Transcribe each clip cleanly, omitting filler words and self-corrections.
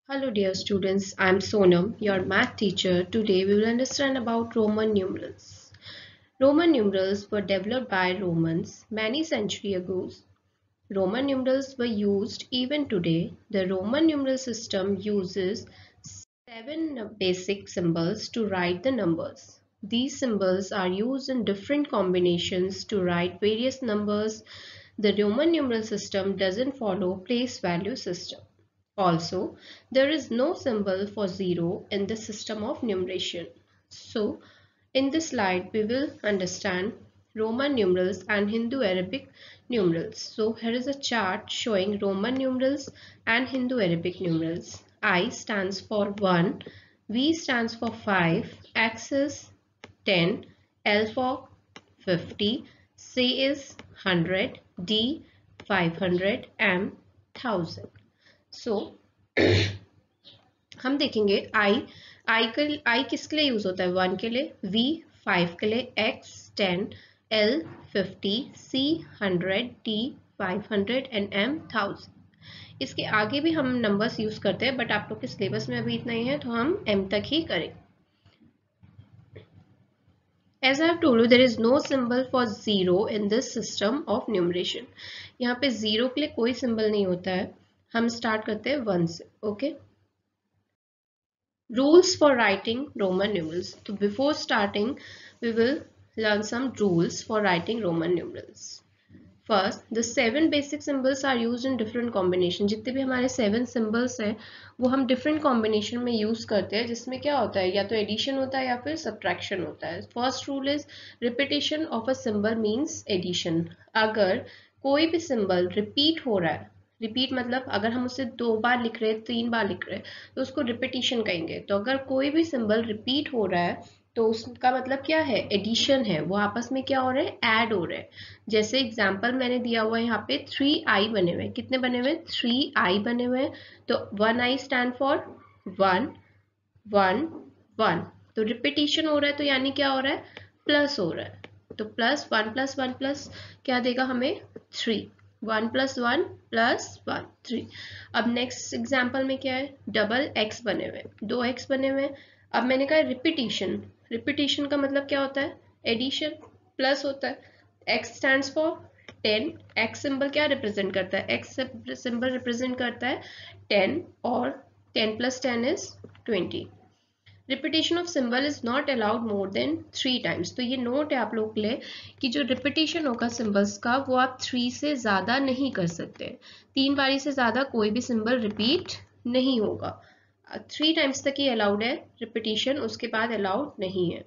Hello dear students, I am Sonam, your math teacher. Today we will understand about Roman numerals. Roman numerals were developed by Romans many centuries ago. Roman numerals were used even today. The Roman numeral system uses 7 basic symbols to write the numbers. These symbols are used in different combinations to write various numbers. The Roman numeral system doesn't follow place value system. Also, there is no symbol for zero in the system of numeration. So, in this slide, we will understand Roman numerals and Hindu-Arabic numerals. So, here is a chart showing Roman numerals and Hindu-Arabic numerals. I stands for 1, V stands for 5, X is 10, L for 50, C is 100, D 500, M 1000. सो हम देखेंगे आई किसके लिए use होता है 1 के लिए, V 5 के लिए, X 10, L 50, C 100, D 500 and M 1000. इसके आगे भी हम नंबर्स यूज करते हैं बट आप लोग के सिलेबस में अभी इतना ही है तो हम M तक ही करें. As I have told you, there is no symbol for zero in this system of numeration. यहाँ पे जीरो के लिए कोई सिंबल नहीं होता है. हम स्टार्ट करते हैं 1 से. Okay. Rules for writing Roman numerals. So before starting, we will learn some rules for writing Roman numerals. First, the 7 basic symbols are used in different combination. जितने भी हमारे 7 symbols हैं, वो हम different combination में use करते हैं, जिसमें क्या होता है, या तो addition होता है या फिर subtraction होता है. First rule is repetition of a symbol means addition. अगर कोई भी symbol repeat हो रहा है, रिपीट मतलब अगर हम उसे 2 बार लिख रहे हैं, 3 बार लिख रहे हैं, तो उसको रिपीटिशन कहेंगे. तो अगर कोई भी सिंबल रिपीट हो रहा है तो उसका मतलब क्या है, एडिशन है. वो आपस में क्या हो रहे हैं, ऐड हो रहे हैं. जैसे एग्जांपल मैंने दिया हुआ है यहाँ पे 3i बने हुए हैं. कितने बने हुए हैं, 3i बने हुए हैं. तो 1i स्टैंड फॉर 1 1 1. तो रिपीटिशन हो रहा है तो यानी क्या हो रहा है, प्लस हो रहा है. तो प्लस 1 प्लस 1 प्लस क्या देगा हमें, 3. 1 प्लस 1 प्लस 1 3. अब नेक्स्ट एग्जाम्पल में क्या है, डबल एक्स बने हुए, 2x बने हुए. अब मैंने कहा रिपीटिशन. रिपीटिशन का मतलब क्या होता है, एडिशन. प्लस होता है. x stands for 10. x symbol क्या रिप्रेजेंट करता है, x सिंबल रिप्रेजेंट करता है 10 और 10 plus 10 is 20. Repetition of symbol is not allowed more than 3 times. तो ये नोट है आप लोग के लिए कि जो रिपीटेशन होगा सिंबल्स का वो आप 3 से ज़्यादा नहीं कर सकते. 3 बारी से ज़्यादा कोई भी सिंबल रिपीट नहीं होगा. 3 टाइम्स तक ही अलाउड है रिपीटेशन, उसके बाद अलाउड नहीं है.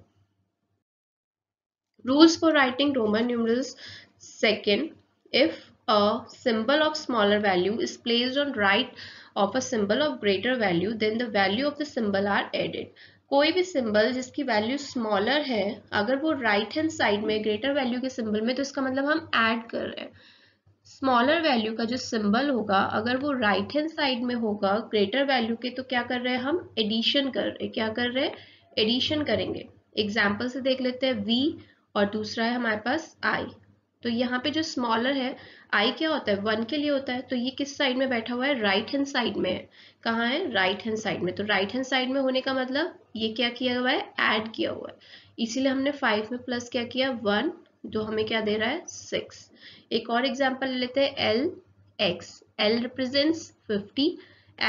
Rules for writing Roman numerals. Second, if a symbol of smaller value is placed on right of a symbol of greater value, then the value of the symbol are added. कोई भी symbol जिसकी value smaller है, अगर वो right hand side में greater value के symbol में, तो इसका मतलब हम ऐड कर रहे हैं. स्मॉलर वैल्यू का जो सिंबल होगा अगर वो राइट हैंड साइड में होगा ग्रेटर वैल्यू के, तो क्या कर रहे हैं हम, एडिशन कर रहे हैं. क्या कर रहे हैं, एडिशन करेंगे. एग्जाम्पल से देख लेते हैं. v और दूसरा है हमारे पास i. तो यहाँ पे जो स्मॉलर है i क्या होता है, 1 के लिए होता है. तो ये किस साइड में बैठा हुआ है, राइट हैंड साइड में है. कहाँ है, राइट हैंड साइड में. तो राइट हैंड साइड में होने का मतलब ये क्या किया हुआ है, ऐड किया हुआ है. इसीलिए हमने 5 में प्लस क्या किया, 1, जो हमें क्या दे रहा है, 6. एक और एग्जाम्पल ले लेते हैं. L x. L represents 50,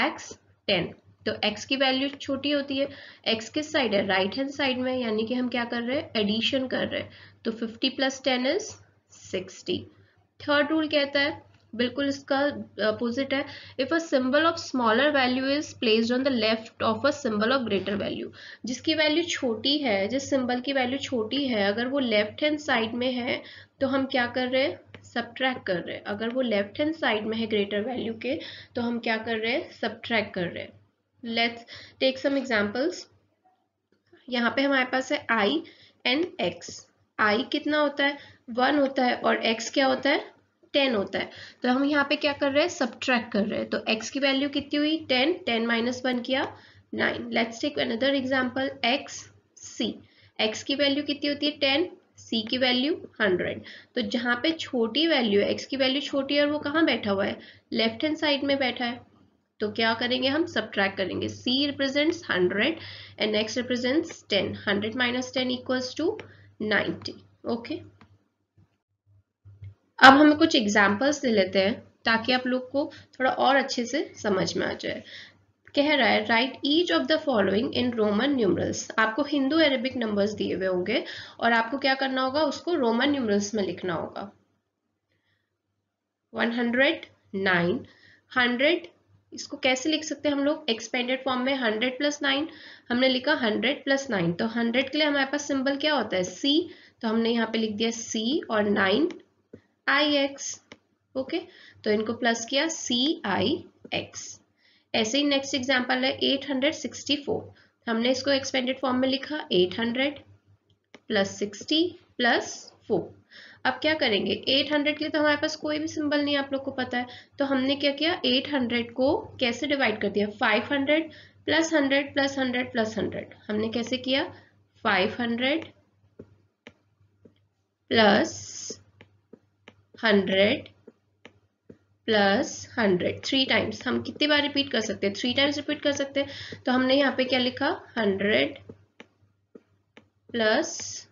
x 10. तो x की वैल्यू छोटी होती है. x किस साइड है, राइट हैंड साइड में, यानी कि हम क्या कर रहे हैं, एडिशन कर रहे हैं. तो 50 प्लस 10 इज 60. थर्ड रूल कहता है, बिल्कुल इसका अपोजिट है. If a symbol of smaller value is placed on the left of a symbol of greater value. जिसकी वैल्यू छोटी है, जिस सिंबल की वैल्यू छोटी है, अगर वो लेफ्ट हैंड साइड में है तो हम क्या कर रहे हैं, सब्ट्रैक्ट कर रहे हैं. अगर वो लेफ्ट हैंड साइड में है ग्रेटर वैल्यू के, तो हम क्या कर रहे हैं, सब्ट्रैक्ट कर रहे हैं. Let's take some examples. यहाँ पे हमारे पास है i एंड x. i कितना होता है, 1 होता है, और x क्या होता है, 10 होता है. तो हम यहाँ पे क्या कर रहे हैं, सब्ट्रैक्ट कर रहे हैं. तो x की वैल्यू कितनी हुई, 10. 10 माइनस 1 किया 9. Let's take another example. x c. x की वैल्यू कितनी होती है, 10. c की वैल्यू 100. तो जहाँ पे छोटी वैल्यू है, x की वैल्यू छोटी है और वो कहाँ बैठा हुआ है, लेफ्ट हैंड साइड में बैठा है. तो क्या करेंगे, हम सब्ट्रैक्ट करेंगे। C represents 100 and X represents 10। 100 minus 10 equals to 90। Okay, अब हमें कुछ एग्जाम्पल्स ले लेते हैं ताकि आप लोग को थोड़ा और अच्छे से समझ में आ जाए। कह रहा है right each of the following in Roman numerals. आपको हिंदू अरेबिक नंबर्स दिए हुए होंगे और आपको क्या करना होगा, उसको रोमन न्यूमरल्स में लिखना होगा। 109, 100 इसको कैसे लिख सकते हैं हम लोग, एक्सपेंडेड फॉर्म में 100 प्लस 9। हमने लिखा 100 प्लस 9, तो 100 के लिए हमारे पास सिंबल क्या होता है, C, तो हमने यहाँ पे लिख दिया C और 9 IX। ओके, तो इनको प्लस किया CIX। ऐसे ही नेक्स्ट एग्जांपल है 864। हमने इसको एक्सपेंडेड फॉर्म में लिखा 800 प्लस 60 प्लस 4। अब क्या करेंगे, 800 के लिए तो हमारे पास कोई भी सिंबल नहीं, आप लोग को पता है, तो हमने क्या किया, 800 को कैसे डिवाइड कर दिया, 500 प्लस 100 प्लस 100 प्लस 100। हमने कैसे किया, 500 प्लस 100 प्लस 100 3 टाइम्स। हम कितनी बार रिपीट कर सकते हैं, 3 टाइम्स रिपीट कर सकते हैं। तो हमने यहाँ पे क्या लिखा, 100 प्लस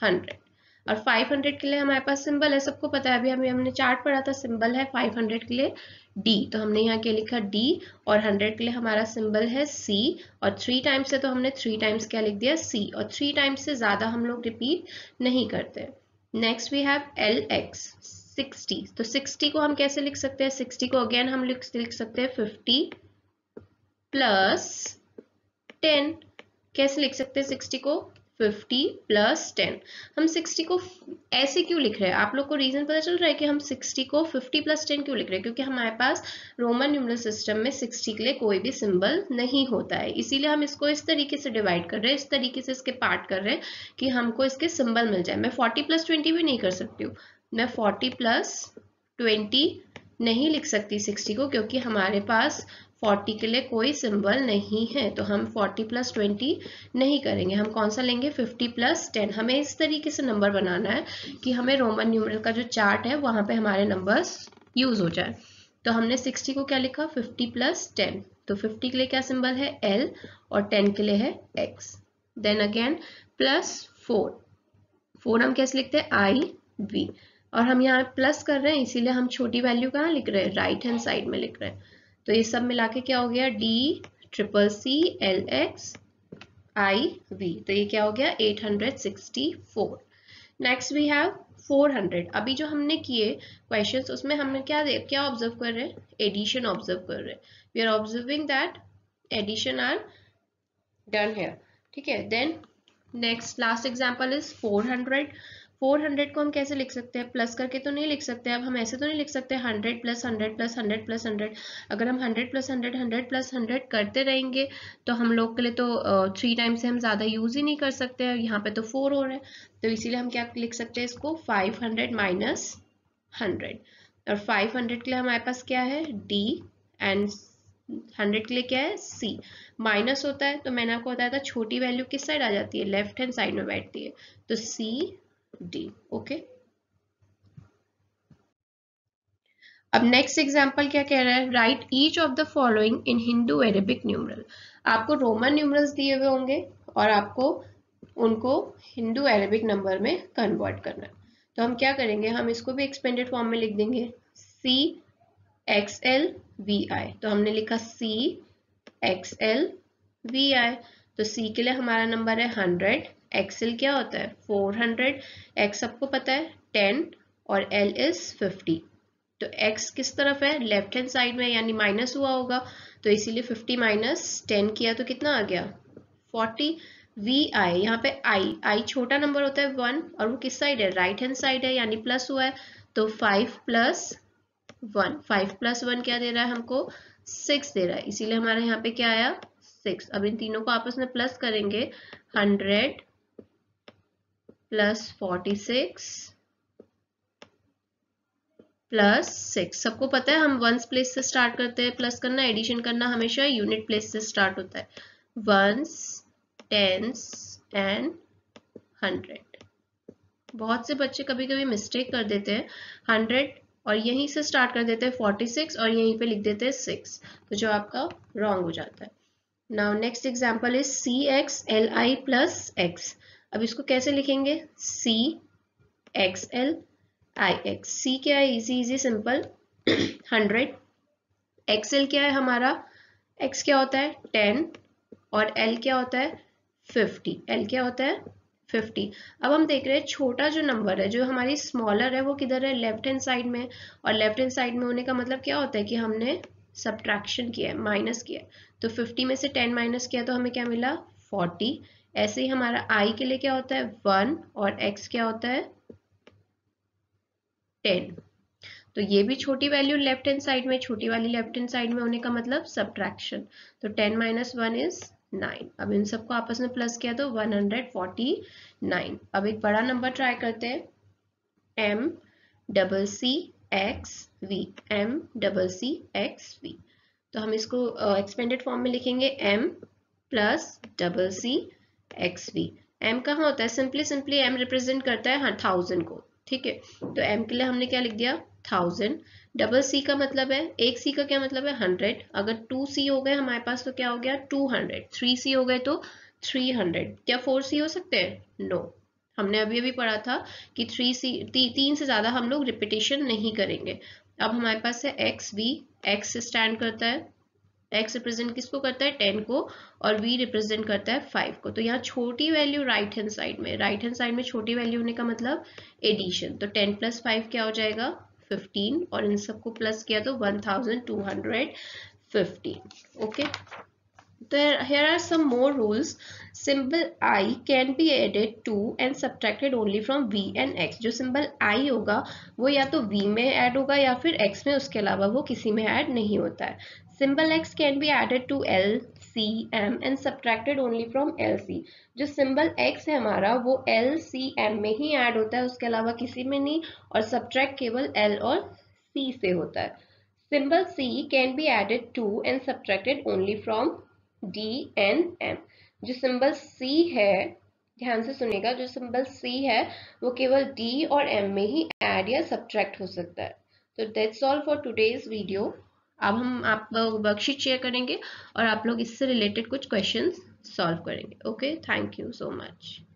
100। और 500 के लिए हमारे पास सिंबल है, सबको पता है, अभी हमने चार्ट पढ़ा था, सिंबल है 500 के लिए D, तो हमने यहाँ क्या लिखा D, और 100 के लिए हमारा सिंबल है C, और 3 टाइम्स है तो हमने 3 टाइम्स क्या लिख दिया, C, और 3 टाइम्स से ज्यादा हम लोग रिपीट नहीं करते। Next we have LX 60। तो 60 को हम कैसे लिख सकते हैं, 60 को अगेन हम लिख सकते हैं 50 प्लस 10। कैसे लिख सकते हैं 60 को, 50 प्लस 10। हम 60 को ऐसे क्यों लिख रहे हैं, आप लोग को रीजन पता चल रहा है कि हम 60 को 50 प्लस 10 क्यों लिख रहे हैं, क्योंकि हमारे पास रोमन न्यूमरल सिस्टम में 60 के लिए कोई भी सिंबल नहीं होता है, इसीलिए हम इसको इस तरीके से डिवाइड कर रहे हैं, इस तरीके से इसके पार्ट कर रहे हैं कि हमको इसके सिंबल मिल जाए। मैं 40 प्लस 20 भी नहीं कर सकती हूँ, मैं 40 प्लस 20 नहीं लिख सकती 60 को, क्योंकि हमारे पास 40 के लिए कोई सिंबल नहीं है, तो हम 40 प्लस 20 नहीं करेंगे। हम कौन सा लेंगे, 50 प्लस 10। हमें इस तरीके से नंबर बनाना है कि हमें रोमन न्यूमरल का जो चार्ट है वहां पे हमारे नंबर्स यूज हो जाए। तो हमने 60 को क्या लिखा, 50 प्लस 10। तो 50 के लिए क्या सिंबल है, L, और 10 के लिए है X। देन अगेन प्लस 4 हम कैसे लिखते हैं, IV, और हम यहाँ प्लस कर रहे हैं इसीलिए हम छोटी वैल्यू कहाँ लिख रहे हैं, राइट हैंड साइड में लिख रहे हैं। तो ये सब मिला के क्या हो गया, D CCLX IV, तो ये क्या हो गया, 864। Next we have 400। अभी जो हमने किए क्वेश्चंस उसमें हमने क्या ऑब्जर्व कर रहे हैं, एडिशन ऑब्जर्व कर रहे हैं। We are observing that addition are done here, ठीक है। Then next last example is 400। 400 को हम कैसे लिख सकते हैं, प्लस करके तो नहीं लिख सकते। अब हम ऐसे तो नहीं लिख सकते 100 प्लस 100 प्लस 100 प्लस 100। अगर हम 100 प्लस 100 100 प्लस 100 करते रहेंगे तो हम लोग के लिए तो 3 टाइम्स से हम ज़्यादा यूज़ ही नहीं कर सकते हैं। यहाँ पे तो 4 हो रहा है, तो इसीलिए हम क्या लिख सकते हैं इसको, 500 माइनस 100। और 500 के लिए हमारे पास क्या है, D, एंड 100 के लिए क्या है, C। माइनस होता है तो मैंने आपको बताया था छोटी वैल्यू किस साइड आ जाती है, लेफ्ट हैंड साइड में बैठती है, तो CD। ओके, अब नेक्स्ट एग्जांपल क्या कह रहा है, right each of the following in Hindu Arabic numeral. आपको रोमन न्यूमरल्स दिए हुए होंगे और आपको उनको हिंदू अरेबिक नंबर में कन्वर्ट करना है। तो हम क्या करेंगे, हम इसको भी एक्सपेंडेड फॉर्म में लिख देंगे, CXLVI। तो हमने लिखा CXLVI। तो C के लिए हमारा नंबर है 100, XL क्या होता है 400, X सबको पता है 10, और L इज 50। तो X किस तरफ है, लेफ्ट हैंड साइड में, यानी माइनस हुआ होगा, तो इसीलिए 50 माइनस 10 किया तो कितना आ गया, 40। VI, यहाँ पे I छोटा नंबर होता है 1, और वो किस साइड है, राइट हैंड साइड है, यानी प्लस हुआ है, तो 5 प्लस 1, 5 प्लस 1 क्या दे रहा है हमको, 6 दे रहा है, इसीलिए हमारे यहाँ पे क्या आया, 6। अब इन तीनों को आपस में प्लस करेंगे, 100 प्लस 46 प्लस 6। सबको पता है हम वंस प्लेस से स्टार्ट करते हैं, प्लस करना, एडिशन करना हमेशा यूनिट प्लेस से स्टार्ट होता है, वंस, टेंस एंड 100। बहुत से बच्चे कभी कभी मिस्टेक कर देते हैं, 100 और यहीं से स्टार्ट कर देते हैं 46 और यहीं पे लिख देते हैं 6, तो जो आपका रॉन्ग हो जाता है। Now next example is CXLI plus x। अब इसको कैसे लिखेंगे? CXLIX। C क्या है? Easy easy simple 100। XL क्या है हमारा? X क्या होता है? 10 और L क्या होता है? 50। L क्या होता है? 50। अब हम देख रहे हैं छोटा जो नंबर है, जो हमारी स्मॉलर है, वो किधर है? लेफ्ट हैंड साइड में। और लेफ्ट हैंड साइड में होने का मतलब क्या होता है कि हमने सब्ट्रैक्शन किया है, माइनस किया है। तो 50 में से 10 माइनस किया तो हमें क्या मिला? 40। ऐसे ही हमारा I के लिए क्या होता है? 1 और X क्या होता है? 10। तो ये भी छोटी वैल्यू लेफ्ट हैंड साइड में, छोटी वाली लेफ्ट हैंड साइड में होने का मतलब सब्ट्रैक्शन। तो 10 माइनस 1 इज 9। अब इन सबको आपस में प्लस किया तो 149। अब एक बड़ा नंबर ट्राई करते हैं, MCCXV। MCCXV। तो हम इसको एक्सपेंडेड फॉर्म में लिखेंगे M प्लस CCXV। M कहाँ होता है? सिंपली M रिप्रेजेंट करता है 1000 को, ठीक है। तो M के लिए हमने क्या लिख दिया? 1000। डबल C का मतलब है, एक C का क्या मतलब है? 100। अगर 2C हो गए हमारे पास तो क्या हो गया? 200। 3C हो गए तो 300। क्या 4C हो सकते हैं? नो। हमने अभी अभी पढ़ा था कि 3 से ज्यादा हम लोग रिपीटेशन नहीं करेंगे। अब हमारे पास है XV। X स्टैंड करता है, X रिप्रेजेंट किसको करता है? 10 को, और V रिप्रेजेंट करता है 5 को। तो यहाँ छोटी वैल्यू राइट हैंड साइड में, राइट हैंड साइड में छोटी वैल्यू होने का मतलब एडिशन। तो 10 प्लस 5 क्या हो जाएगा? 15। और इन सबको प्लस किया तो 1250। ओके, तो here are some more rules. Symbol I can be added to and subtracted only from V and X. जो symbol I होगा वो या तो V में ऐड होगा या फिर X में, उसके अलावा वो किसी में ऐड नहीं होता है। Symbol X can be added to L, C, M and subtracted only from L, C. जो symbol X है हमारा वो L, C, M में ही ऐड होता है, उसके अलावा किसी में नहीं, और subtract केवल L और C से होता है। Symbol C can be added to and subtracted only from D and M। जो सिंबल C है, ध्यान से सुनेगा, जो सिंबल C है वो केवल D और M में ही ऐड या सब्ट्रैक्ट हो सकता है। तो that's all for today's video. अब हम आप वर्कशीट शेयर करेंगे और आप लोग इससे रिलेटेड कुछ क्वेश्चंस सॉल्व करेंगे। Okay, thank you so much.